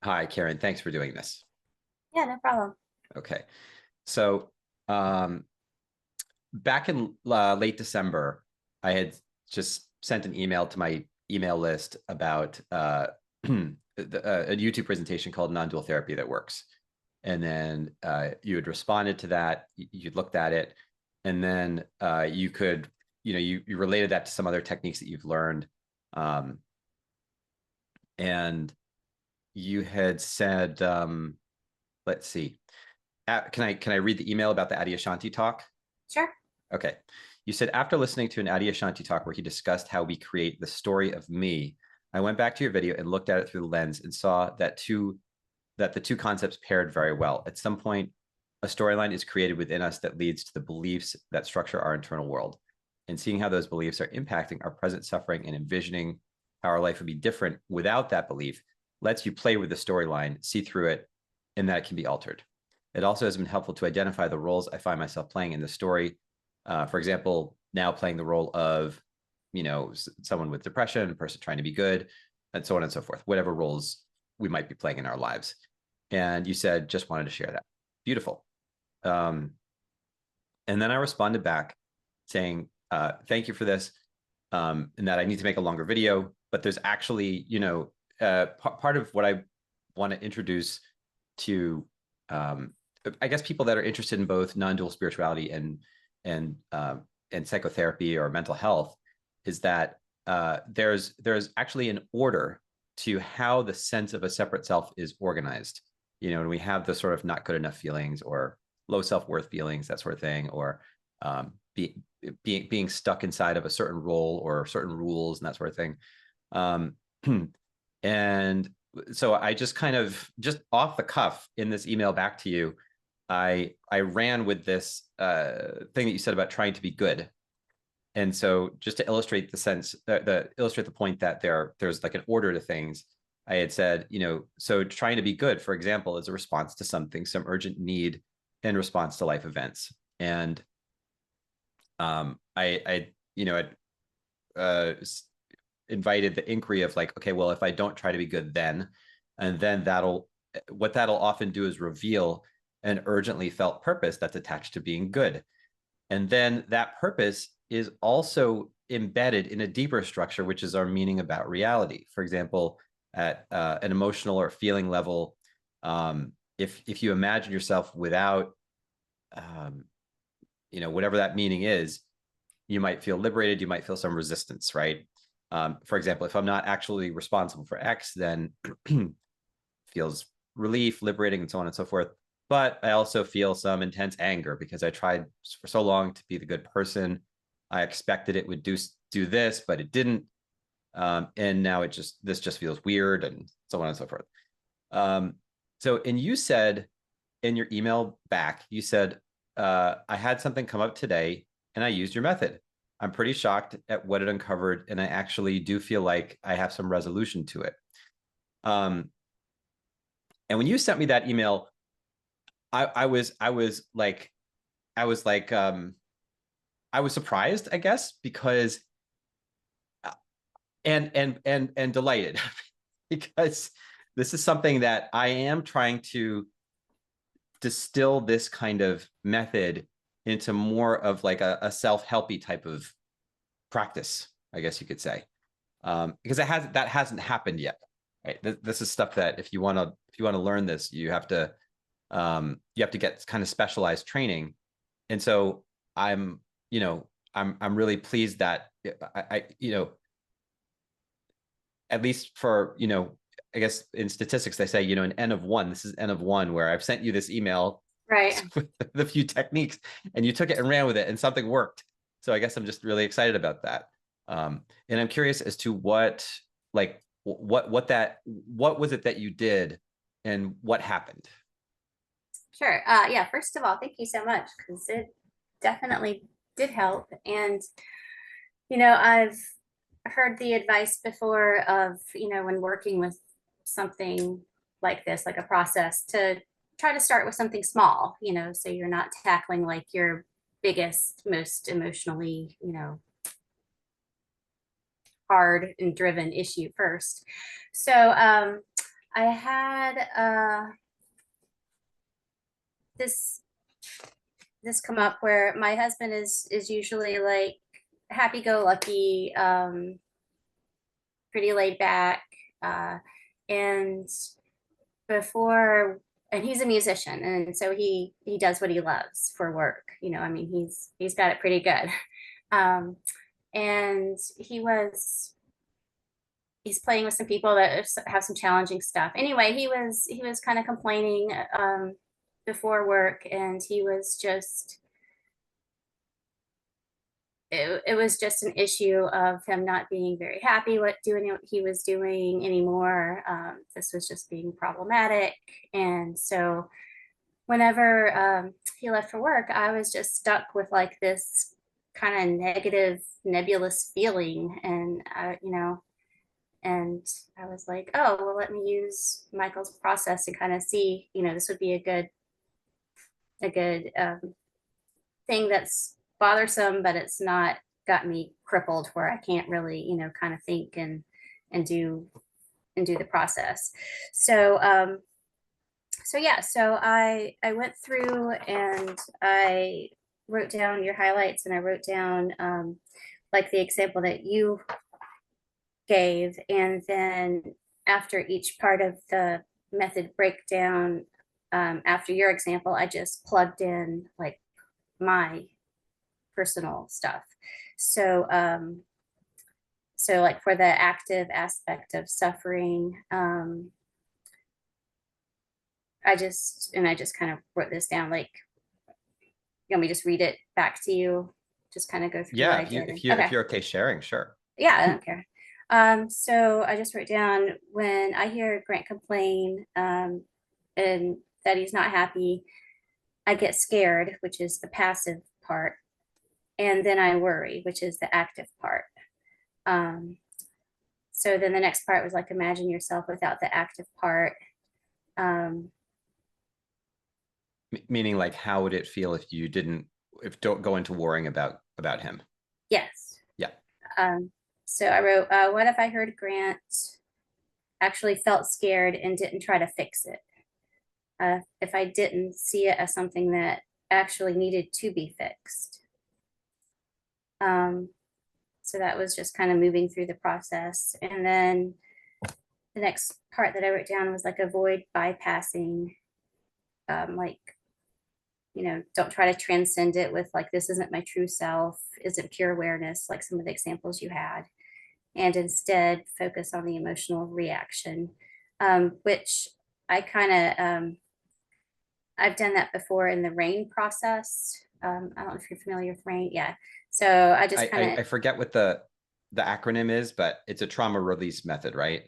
Hi, Karen. Thanks for doing this. Yeah, no problem. Okay. So, back in late December, I had just sent an email to my email list about a YouTube presentation called Non-Dual Therapy That Works. And then you had responded to that, you'd looked at it, and then you could, you related that to some other techniques that you've learned. Um, and you had said, let's see. Can I read the email about the Adyashanti talk? Sure. Okay. You said after listening to an Adyashanti talk where he discussed how we create the story of me, I went back to your video and looked at it through the lens and saw that the two concepts paired very well. At some point, a storyline is created within us that leads to the beliefs that structure our internal world. And seeing how those beliefs are impacting our present suffering and envisioning how our life would be different without that belief lets you play with the storyline, see through it, and that it can be altered. It also has been helpful to identify the roles I find myself playing in the story. For example, now playing the role of, someone with depression, a person trying to be good, and so on and so forth, whatever roles we might be playing in our lives. And you said, just wanted to share that. Beautiful. Um, and then I responded back saying, thank you for this, and that I need to make a longer video. But there's actually, part of what I want to introduce to, I guess, people that are interested in both non-dual spirituality and psychotherapy or mental health is that there's actually an order to how the sense of a separate self is organized. And we have the sort of not good enough feelings or low self-worth feelings, that sort of thing, or being stuck inside of a certain role or certain rules and that sort of thing. Um, and so I just kind of just off the cuff in this email back to you, I ran with this thing that you said about trying to be good. And so just to illustrate the sense, illustrate the point that there's like an order to things, I had said, so trying to be good, for example, is a response to something, some urgent need in response to life events. And I invited the inquiry of like, okay, well, if I don't try to be good, then, and then that'll often do is reveal an urgently felt purpose that's attached to being good. And then that purpose is also embedded in a deeper structure, which is our meaning about reality. For example, at an emotional or feeling level, if you imagine yourself without, um, whatever that meaning is, you might feel liberated, you might feel some resistance, right? For example, if I'm not actually responsible for X, then feels relief, liberating, and so on and so forth. But I also feel some intense anger because I tried for so long to be the good person. I expected it would do this, but it didn't. And now this just feels weird, and so on and so forth. Um, and you said in your email back, you said, I had something come up today and I used your method. I'm pretty shocked at what it uncovered, and I actually do feel like I have some resolution to it. Um, and when you sent me that email, I was like, I was surprised, I guess, because and delighted because this is something that I am trying to distill this kind of method into more of like a self-helpy type of practice, I guess you could say, because that hasn't happened yet. Right? This is stuff that if you want to learn this, you have to get kind of specialized training. And so I'm I'm really pleased that at least for I guess in statistics they say an N of one. This is N of one where I've sent you this email Right. with the few techniques and you took it and ran with it and something worked. So I guess I'm just really excited about that. And I'm curious as to what was it that you did and what happened? Sure. Yeah, first of all, thank you so much because it definitely did help. And, I've heard the advice before of, when working with something like this, like a process, to try to start with something small, so you're not tackling like your biggest, most emotionally, hard and driven issue first. So, I had this come up where my husband is usually like happy-go-lucky, pretty laid back, and before and he's a musician, and so he does what he loves for work. I mean, he's got it pretty good. um, and he's playing with some people that have some challenging stuff. Anyway, he was kind of complaining before work, and he was just it was just an issue of him not being very happy doing what he was doing anymore. This was just being problematic, and so whenever he left for work, I was just stuck with like this kind of negative, nebulous feeling, and I was like, oh, well, let me use Michael's process and kind of see, this would be a good thing that's bothersome, but it's not got me crippled where I can't really, kind of think and do the process. So yeah, so I went through and I wrote down your highlights, and I wrote down like the example that you gave, and then after each part of the method breakdown, after your example, I just plugged in like my personal stuff. So like for the active aspect of suffering, I just kind of wrote this down. Like, you want me to just read it back to you? Just kind of go through what Yeah, I if you did. if you're okay sharing, sure. Yeah, I don't care. So I just wrote down, when I hear Grant complain, and that he's not happy, I get scared, which is the passive part, and then I worry, which is the active part. Um, so then the next part was like, imagine yourself without the active part. Um, Meaning, like, how would it feel if you didn't, if don't go into worrying about him? yes. Yeah. So I wrote, what if I heard Grant actually felt scared and didn't try to fix it? If I didn't see it as something that actually needed to be fixed. So that was just kind of moving through the process. And then the next part that I wrote down was like, avoid bypassing, like, don't try to transcend it with like, this isn't my true self, isn't pure awareness, like some of the examples you had. And instead focus on the emotional reaction, which I kind of, I've done that before in the RAIN process. I don't know if you're familiar with RAIN. Yeah. So I just kind I forget what the acronym is, but it's a trauma release method, right?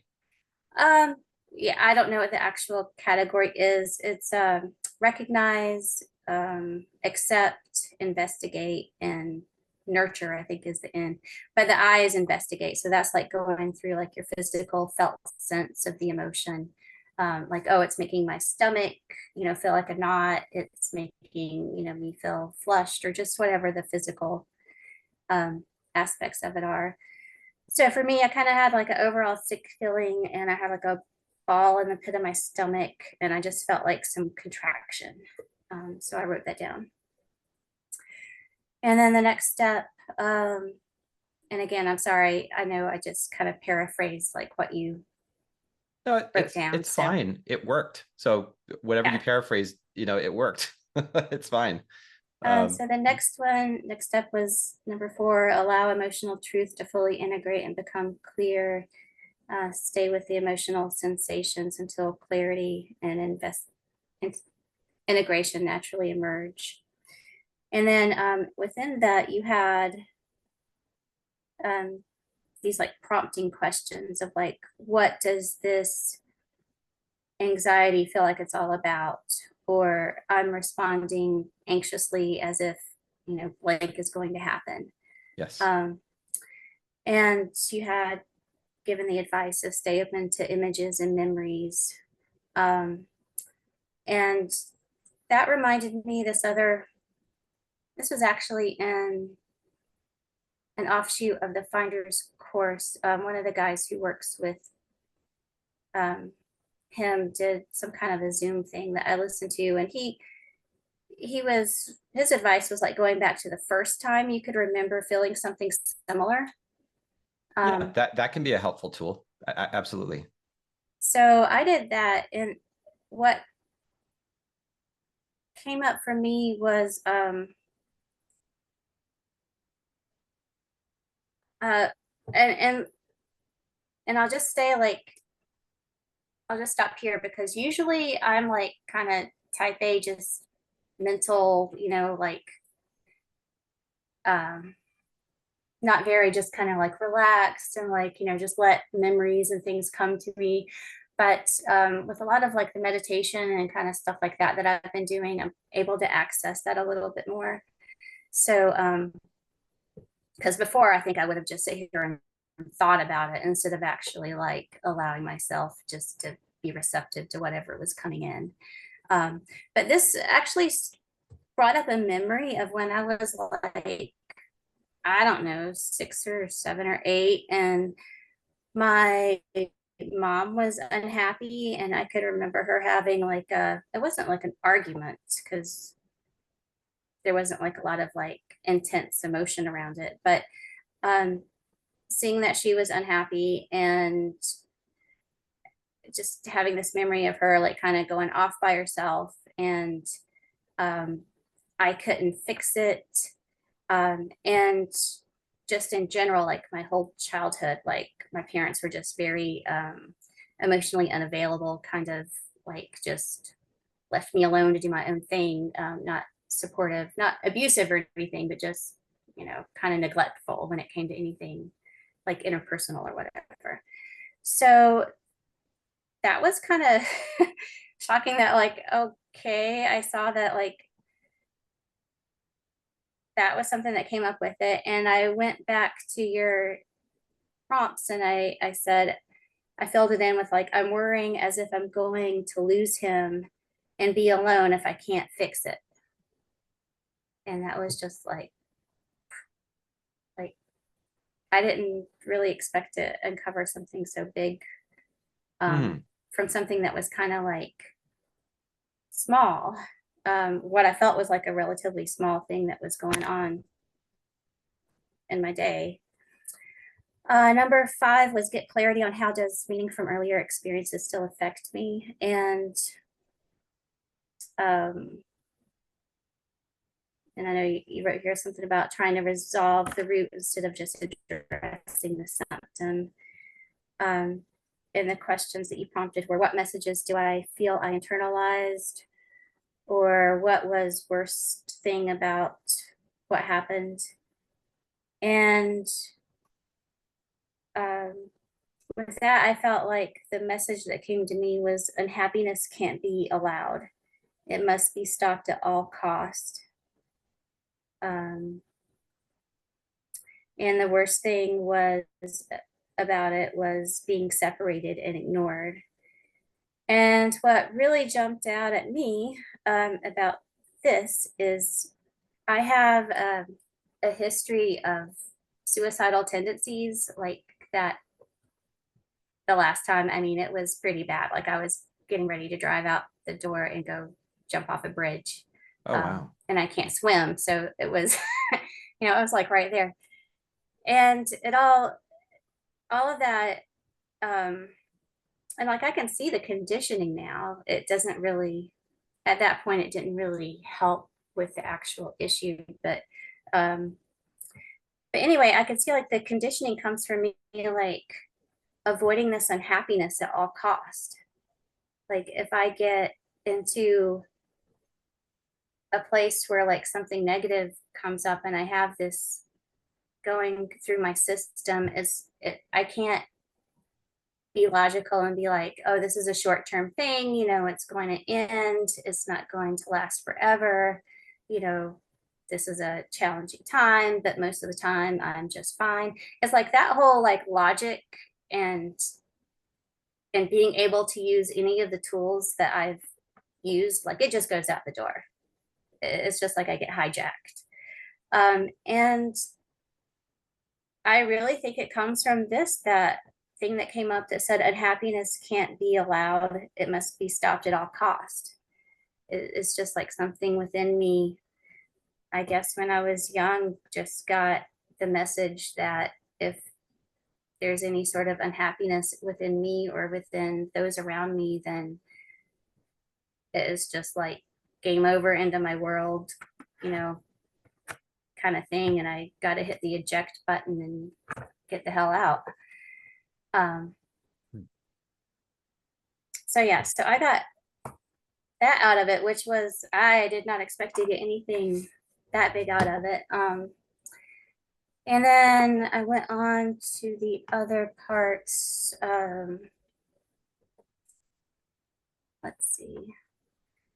of, yeah, I don't know what the actual category is. It's recognize, accept, investigate, and nurture, I think, is the N. But the I is investigate. So that's like going through like your physical felt sense of the emotion. Like, oh, it's making my stomach, feel like a knot. It's making, me feel flushed, or just whatever the physical aspects of it are. So for me, I kind of had like an overall sick feeling, and I had like a ball in the pit of my stomach, and I just felt like some contraction. So I wrote that down. And then the next step, and again, I'm sorry, I know I just kind of paraphrased like what you No, wrote down. it's So fine. It worked. So whatever you yeah. paraphrased, it worked. It's fine. Um, So the next step was number 4, allow emotional truth to fully integrate and become clear. Stay with the emotional sensations until clarity and integration naturally emerge. And then within that, you had um, these like prompting questions of like, what does this anxiety feel like it's all about? Or I'm responding anxiously as if, blank is going to happen. yes. Um, and you had given the advice of stay open to images and memories. Um, and that reminded me, this was actually in an offshoot of the Finders course. One of the guys who works with him did some kind of a Zoom thing that I listened to, and his advice was like going back to the first time you could remember feeling something similar. Yeah, that can be a helpful tool. Absolutely. So I did that, and what came up for me was uh and and and I'll just say like I'll just stop here because usually I'm like kind of type A, just mental, like um not very, just kind of like relaxed and like, just let memories and things come to me. But with a lot of like the meditation and kind of stuff like that I've been doing, I'm able to access that a little bit more. So because before I think I would have just sat here and thought about it instead of actually like allowing myself just to be receptive to whatever was coming in. But this actually brought up a memory of when I was like, I don't know, 6 or 7 or 8, and my mom was unhappy, and I could remember her having like it wasn't like an argument because there wasn't like a lot of like intense emotion around it, but um, seeing that she was unhappy and just having this memory of her like kind of going off by herself, and um, I couldn't fix it. And just in general, like my whole childhood, like my parents were just very emotionally unavailable, kind of like just left me alone to do my own thing, not supportive, not abusive or anything, but just, kind of neglectful when it came to anything like interpersonal or whatever. So that was kind of shocking that, like, okay, I saw that, like, that was something that came up with it. And I went back to your prompts and I said, I filled it in with like, I'm worrying as if I'm going to lose him and be alone if I can't fix it. And that was just like I didn't really expect to uncover something so big Hmm. from something that was kind of like small. What I felt was like a relatively small thing that was going on in my day. Number 5 was get clarity on how does meaning from earlier experiences still affect me. Um, and I know you wrote here something about trying to resolve the root instead of just addressing the symptom. Um, and the questions that you prompted were, what messages do I feel I internalized? Or what was worst thing about what happened? And um, with that, I felt like the message that came to me was unhappiness can't be allowed. It must be stopped at all cost. Um, and the worst thing was about it was being separated and ignored. And what really jumped out at me about this is I have a history of suicidal tendencies, like that. The last time, I mean, it was pretty bad. Like I was getting ready to drive out the door and go jump off a bridge. Oh, wow. And I can't swim. So it was, it was like right there. And all of that, um, and like I can see the conditioning now. It doesn't really, at that point, it didn't really help with the actual issue. Um, but anyway, I can see like the conditioning comes from me like avoiding this unhappiness at all cost. Like if I get into a place where like something negative comes up and I have this going through my system, I can't be logical and be like, oh, this is a short-term thing, it's going to end, it's not going to last forever, you know this is a challenging time, but most of the time I'm just fine. It's like that whole like logic and being able to use any of the tools that I've used, like it just goes out the door. It's just like I get hijacked. And I really think it comes from this, that thing that came up that said unhappiness can't be allowed. It must be stopped at all cost. It's just like something within me, I guess when I was young, just got the message that if there's any sort of unhappiness within me or within those around me, then it is just like game over, into my world, you know, kind of thing. And I got to hit the eject button and get the hell out. So yeah, so I got that out of it, which was, I did not expect to get anything that big out of it. And then I went on to the other parts. Let's see.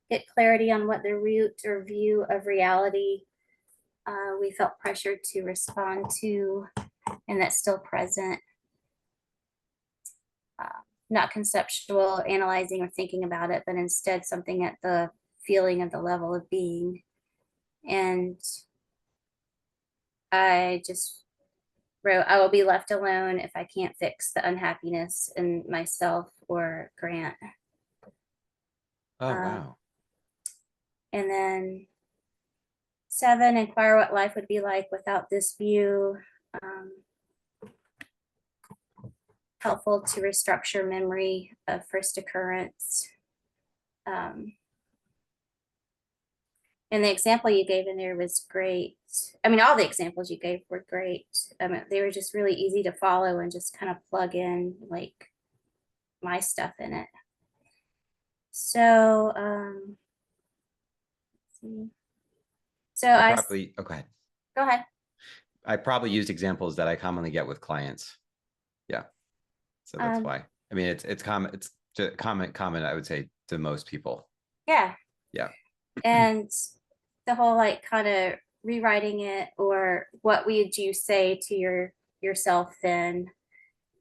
Get clarity on what the root or view of reality we felt pressured to respond to, and that's still present. Not conceptual, analyzing or thinking about it, but instead something at the feeling of the level of being. And I just wrote, I will be left alone if I can't fix the unhappiness in myself or Grant. Oh, wow. And then 7, inquire what life would be like without this view. Helpful to restructure memory of first occurrence. And the example you gave in there was great. I mean, all the examples you gave were great. They were just really easy to follow and just kind of plug in like my stuff in it. So, let's see. So I probably, oh, go ahead. I probably used examples that I commonly get with clients. Yeah. So that's why. I mean, it's common. It's common, I would say, to most people. Yeah. Yeah. And the whole like kind of rewriting it, or what would you say to yourself then?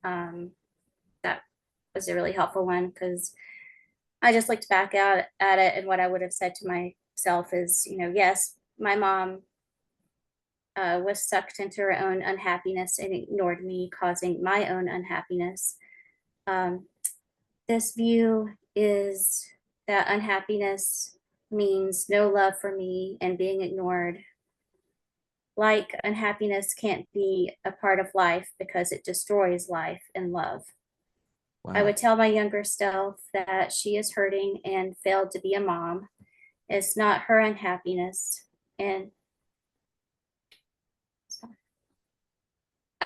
That was a really helpful one, because I just looked back at it, and what I would have said to myself is, you know, yes, my mom was sucked into her own unhappiness and ignored me, causing my own unhappiness. This view is that unhappiness means no love for me and being ignored. Like unhappiness can't be a part of life because it destroys life and love. Wow. I would tell my younger self that she is hurting and failed to be a mom. It's not her unhappiness. And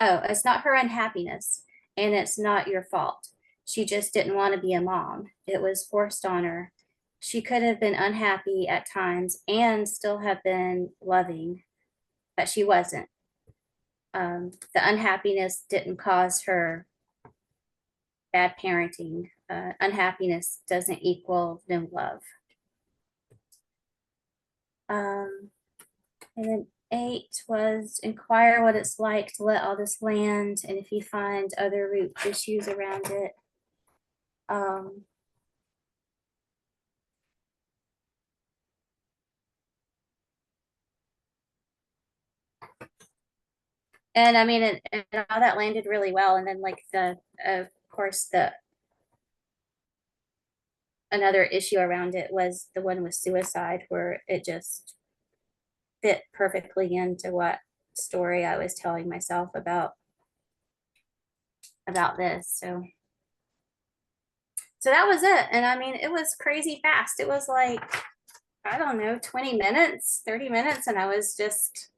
it's not her unhappiness, and it's not your fault. She just didn't want to be a mom. It was forced on her. She could have been unhappy at times and still have been loving, but she wasn't. The unhappiness didn't cause her bad parenting. Unhappiness doesn't equal no love. And then 8 was inquire what it's like to let all this land, and if you find other root issues around it. And I mean, and all that landed really well. And then like of course, another issue around it was the one with suicide, where it just fit perfectly into what story I was telling myself about this. So that was it. And I mean, it was crazy fast. It was like, I don't know, 20 minutes, 30 minutes. And I was just,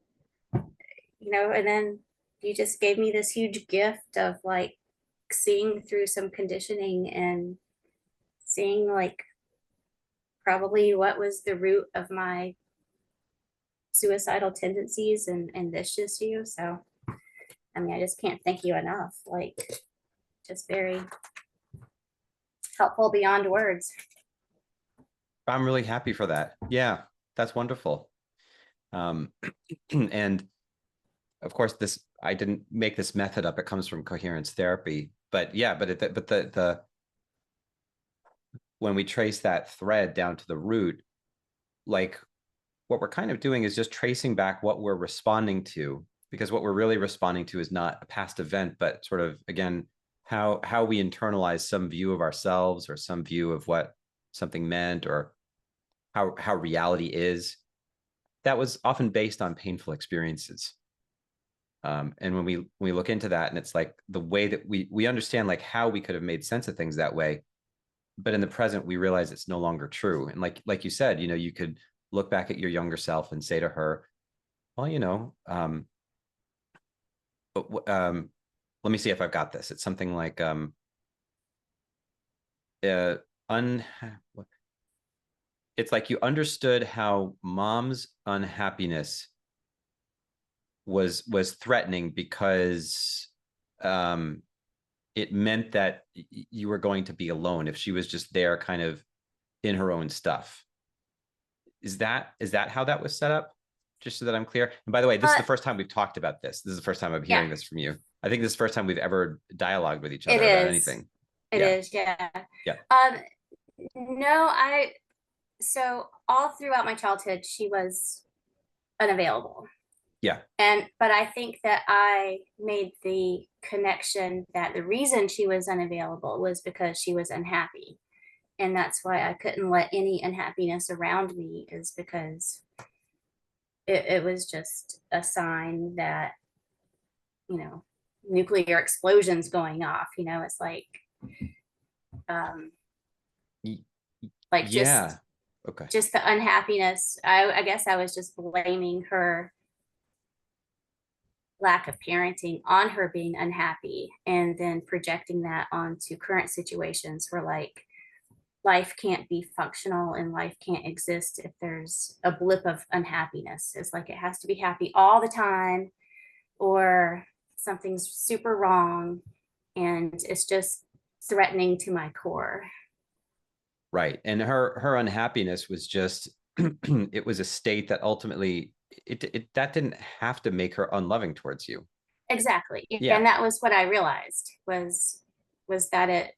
and then you just gave me this huge gift of like seeing through some conditioning and seeing like probably what was the root of my suicidal tendencies and this issue. So, I mean, I just can't thank you enough. Like, just very helpful beyond words. I'm really happy for that. Yeah, that's wonderful. And of course, I didn't make this method up. It comes from coherence therapy. But yeah, but when we trace that thread down to the root, like what we're kind of doing is just tracing back what we're responding to, because what we're really responding to is not a past event, but sort of, again, how we internalize some view of ourselves or some view of what something meant, or how reality is, that was often based on painful experiences. And when we look into that, and it's like the way that we understand like how we could have made sense of things that way, but in the present we realize it's no longer true. And like you said, you could look back at your younger self and say to her, well, let me see if I've got this. It's something like uh un it's like you understood how mom's unhappiness was threatening because um it meant that you were going to be alone if she was just there kind of in her own stuff. Is that how that was set up? Just so that I'm clear. And by the way, this is Uh, the first time we've talked about this. This is the first time I'm yeah, hearing this from you. I think this is the first time we've ever dialogued with each it other about is. anything. It Yeah. is, yeah. Yeah. Um, no, so all throughout my childhood, she was unavailable. Yeah. But I think that I made the connection that the reason she was unavailable was because she was unhappy. And that's why I couldn't let any unhappiness around me, is because it was just a sign that, you know, nuclear explosions going off, it's um Y- like Yeah. Okay. just the unhappiness. I guess I was just blaming her lack of parenting on her being unhappy, and then projecting that onto current situations where like life can't be functional and life can't exist if there's a blip of unhappiness. It's like it has to be happy all the time, or something's super wrong, and it's just threatening to my core. Right. And her unhappiness was just it was a state that ultimately it that didn't have to make her unloving towards you. Exactly. Yeah. And that was what I realized was that it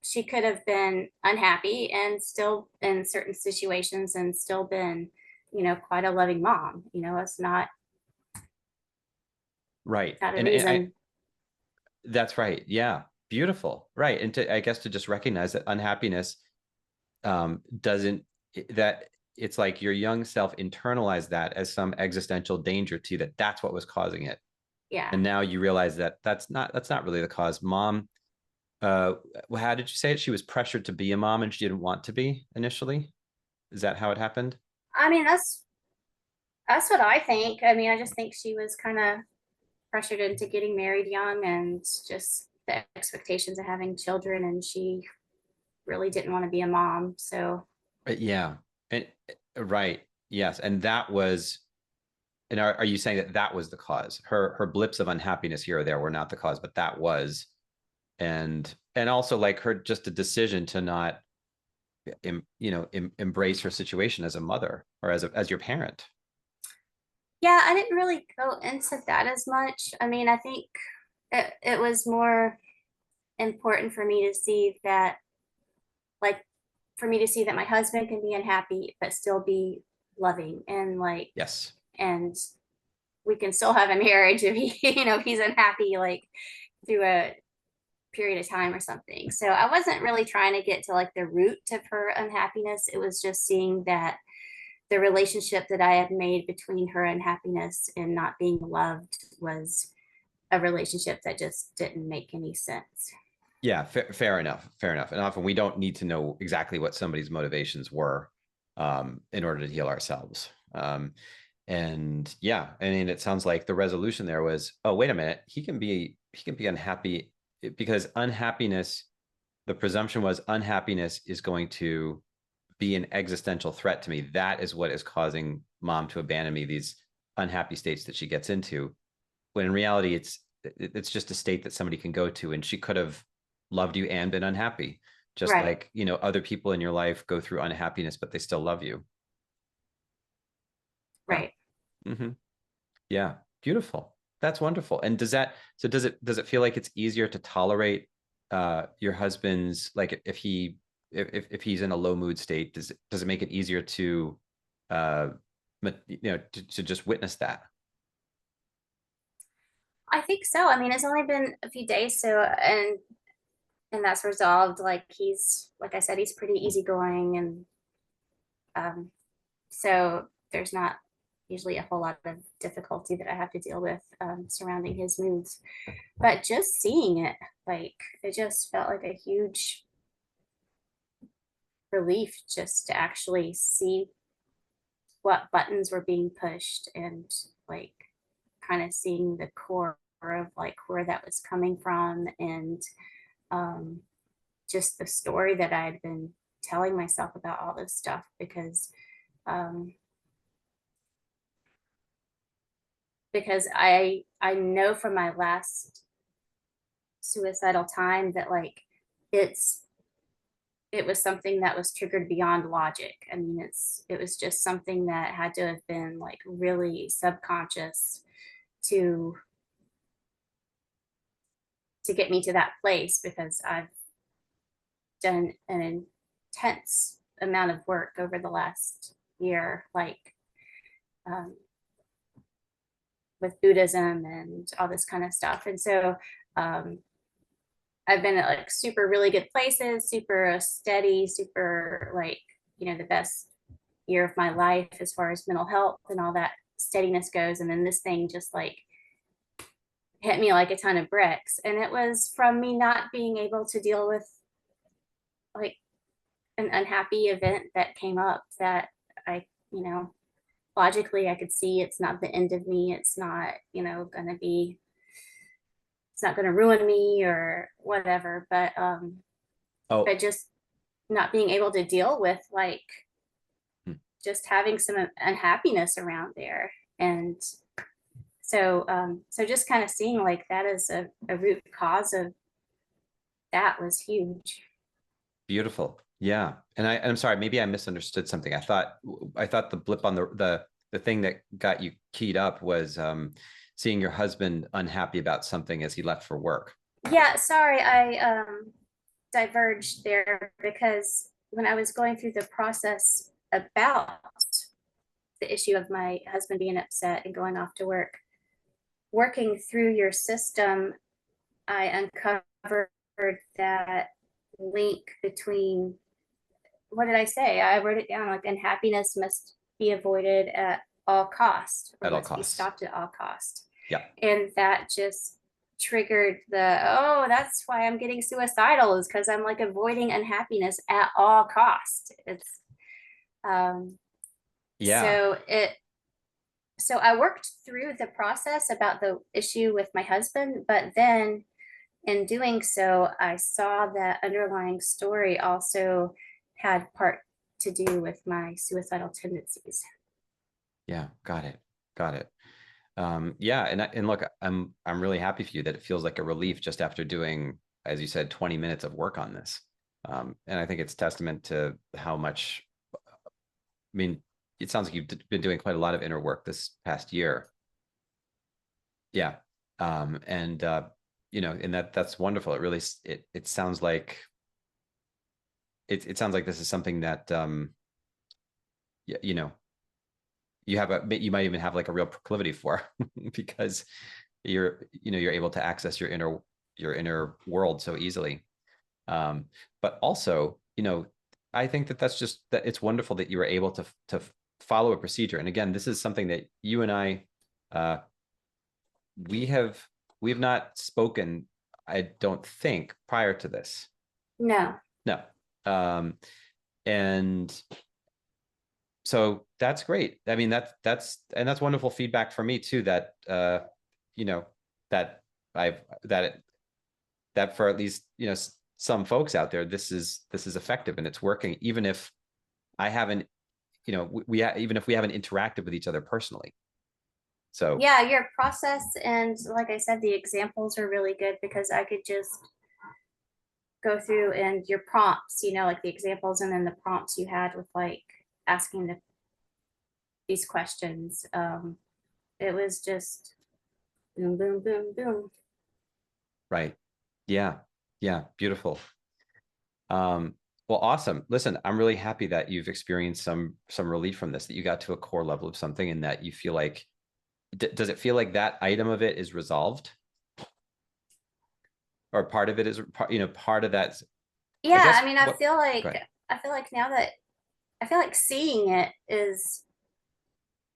she could have been unhappy and still in certain situations and still been, quite a loving mom. It's Right. not a And I reason. that's right. Yeah. Beautiful. Right. And I guess to just recognize that unhappiness doesn't that it's like your young self internalized that as some existential danger to you, that's what was causing it. Yeah. And now you realize that that's not really the cause. Mom, how did you say it? She was pressured to be a mom and she didn't want to be initially. Is that how it happened? I mean, that's what I think. I mean, I just think she was kind of pressured into getting married young, and just the expectations of having children, and she really didn't want to be a mom. So, Yeah. And right. Yes. And that was, and are you saying that that was the cause? Her blips of unhappiness here or there were not the cause, but that was, and also like her just a decision to not embrace her situation as a mother or as your parent. yeah, I didn't really go into that as much. I mean, I think it was more important for me to see that, like, for me to see that my husband can be unhappy but still be loving, and like, Yes. and we can still have a marriage if he, if he's unhappy, like through a period of time or something. So I wasn't really trying to get to like the root of her unhappiness. It was just seeing that the relationship that I had made between her unhappiness and not being loved was a relationship that just didn't make any sense. Yeah, fair enough. Fair enough. And often we don't need to know exactly what somebody's motivations were in order to heal ourselves. And yeah, I mean, it sounds like the resolution there was, oh, wait a minute, he can be unhappy because unhappiness, the presumption was unhappiness is going to be an existential threat to me. That is what is causing mom to abandon me, these unhappy states that she gets into. When in reality, it's just a state that somebody can go to, and she could have loved you and been unhappy, just Right, like other people in your life go through unhappiness, but they still love you. Yeah. right. Hmm. Yeah. Beautiful. That's wonderful. And does it feel like it's easier to tolerate your husband's, like if if he's in a low mood state, does it make it easier to uh to just witness that? I think so. I mean, it's only been a few days, so, and and that's resolved. Like like I said, he's pretty easygoing, and so there's not usually a whole lot of difficulty that I have to deal with surrounding his moods. But just seeing it, like it just felt like a huge relief just to actually see what buttons were being pushed, and like kind of seeing the core of like where that was coming from, and um, just the story that I had been telling myself about all this stuff, um, because I know from my last suicidal time that like it's it was something that was triggered beyond logic. I mean, it was just something that had to have been like really subconscious to to get me to that place, because I've done an intense amount of work over the last year, like um, with Buddhism and all this kind of stuff. And so um, I've been at like super really good places, super steady, super like, the best year of my life as far as mental health and all that steadiness goes. And then this thing just like hit me like a ton of bricks. And it was from me not being able to deal with like an unhappy event that came up that I, logically I could see it's not the end of me. It's not, it's not gonna ruin me or whatever. Oh, But just not being able to deal with like hmm, just having some unhappiness around there. And so just kind of seeing like that as a root cause of that was huge. beautiful. Yeah. And I'm sorry, maybe I misunderstood something. I thought the blip on the thing that got you keyed up was seeing your husband unhappy about something as he left for work. Yeah, sorry, I diverged there, because when I was going through the process about the issue of my husband being upset and going off to work, working through your system, I uncovered that link between, what did I say? I wrote it down like unhappiness must be avoided at all cost, or At all must be costs. stopped at all cost. Yeah. And that just triggered oh, that's why I'm getting suicidal, is because I'm like avoiding unhappiness at all cost. It's um Yeah. so it so I worked through the process about the issue with my husband, but then in doing so, I saw that underlying story also had part to do with my suicidal tendencies. Yeah. Got it. Got it. Yeah. And look, I'm really happy for you that it feels like a relief just after doing, as you said, 20 minutes of work on this. And I think it's testament to how much, I mean, it sounds like you've been doing quite a lot of inner work this past year. Yeah. And and that's wonderful. It really it sounds like it sounds like this is something that you know, you might even have like a real proclivity for because you're able to access your inner world so easily. But also, I think that it's wonderful that you were able to follow a procedure. And again, this is something that you and I uh we have we have not spoken, I don't think, prior to this. No. No. And so that's great. I mean, that's wonderful feedback for me too, that you know, that I've that for at least, some folks out there, this is effective and it's working, even if I haven't, even if we haven't interacted with each other personally. So Yeah, your process, and like I said, the examples are really good, because I could just go through and your prompts, like the examples and then the prompts you had with like asking these questions. It was just boom, boom, boom, boom. right. Yeah. Yeah. Beautiful. Well, awesome. Listen, I'm really happy that you've experienced some relief from this, that you got to a core level of something and that you feel like, does it feel like that item of it is resolved? or part of it is part of that's, I Yeah, guess I mean, what, go ahead. I feel like now that I feel like seeing it is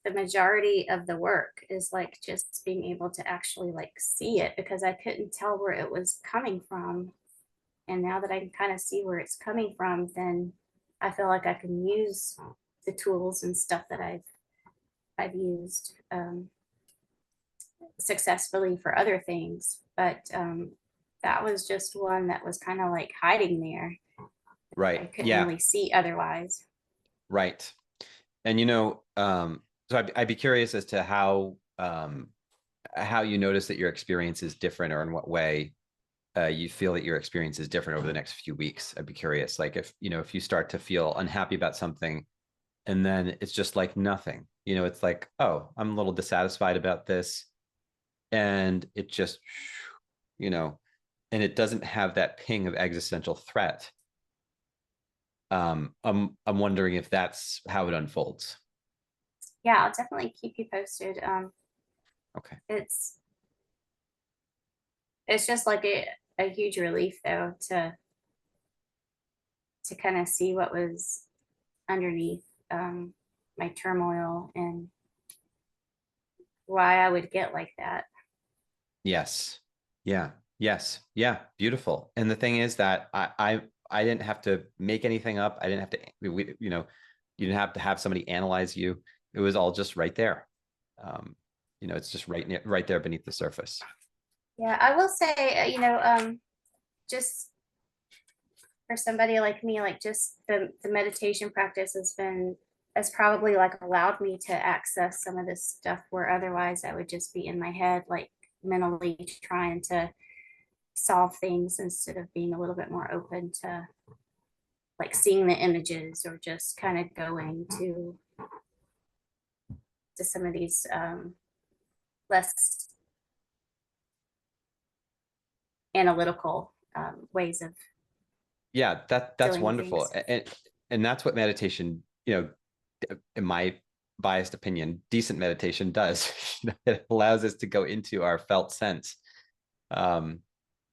the majority of the work, is like just being able to actually like see it, because I couldn't tell where it was coming from. And now that I can kind of see where it's coming from, then I feel like I can use the tools and stuff that I've used successfully for other things. But that was just one that was kind of like hiding there. Right. I couldn't Yeah. really see otherwise. Right. And so I'd be curious as to how you notice that your experience is different, or in what way you feel that your experience is different over the next few weeks. I'd be curious, like if you start to feel unhappy about something, and then it's just like nothing. It's like, oh, I'm a little dissatisfied about this, and it just, you know, and it doesn't have that ping of existential threat. I'm wondering if that's how it unfolds. Yeah, I'll definitely keep you posted. Okay. It's it's just like a huge relief though to kind of see what was underneath my turmoil and why I would get like that. Yes. Yeah. Yes. Yeah. Beautiful. And the thing is that I didn't have to make anything up. I didn't have to, you didn't have to have somebody analyze you. It was all just right there. Um, it's just right there beneath the surface. Yeah, I will say, just for somebody like me, like just the meditation practice has probably like allowed me to access some of this stuff where otherwise I would just be in my head, like mentally trying to solve things instead of being a little bit more open to like seeing the images or just kind of going to some of these less analytical ways of Yeah, that's dealing with wonderful. things. And that's what meditation, in my biased opinion, decent meditation does. It allows us to go into our felt sense. Um,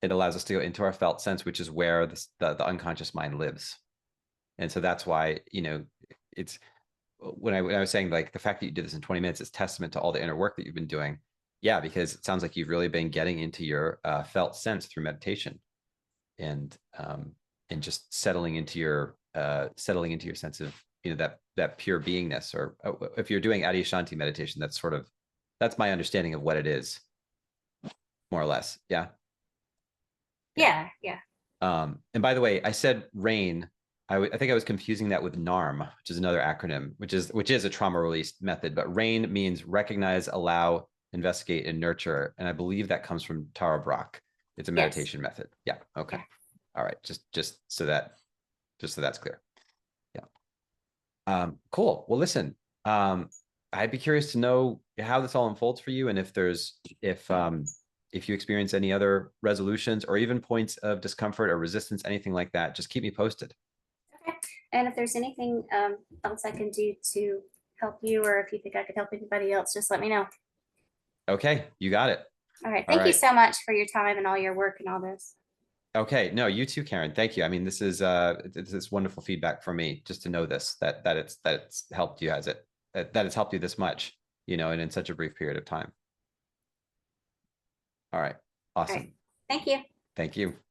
it allows us to go into our felt sense, which is where the unconscious mind lives. And so that's why, it's when I was saying, like, the fact that you did this in 20 minutes is testament to all the inner work that you've been doing. Yeah, because it sounds like you've really been getting into your felt sense through meditation, and just settling into your sense of, that pure beingness. Or if you're doing Adyashanti meditation, that's my understanding of what it is, more or less. Yeah. Yeah. Yeah. And by the way, I said RAIN. I think I was confusing that with NARM, which is another acronym, which is a trauma release method. But RAIN means recognize, allow, investigate, and nurture. And I believe that comes from Tara Brach. It's a Yes. meditation method. Yeah. Okay. Yeah. All right. Just so that's clear. Yeah. Cool. Well, listen, I'd be curious to know how this all unfolds for you, and if you experience any other resolutions, or even points of discomfort or resistance, anything like that. Just keep me posted. Okay. And if there's anything else I can do to help you, or if you think I could help anybody else, just let me know. Okay, you got it. All right. All Thank you right. so much for your time and all your work and all this. Okay. No, you too, Karen. Thank you. I mean, this is wonderful feedback for me, just to know this, that it's helped you, that it's helped you this much, and in such a brief period of time. All right. All right. Awesome. Thank you. Thank you.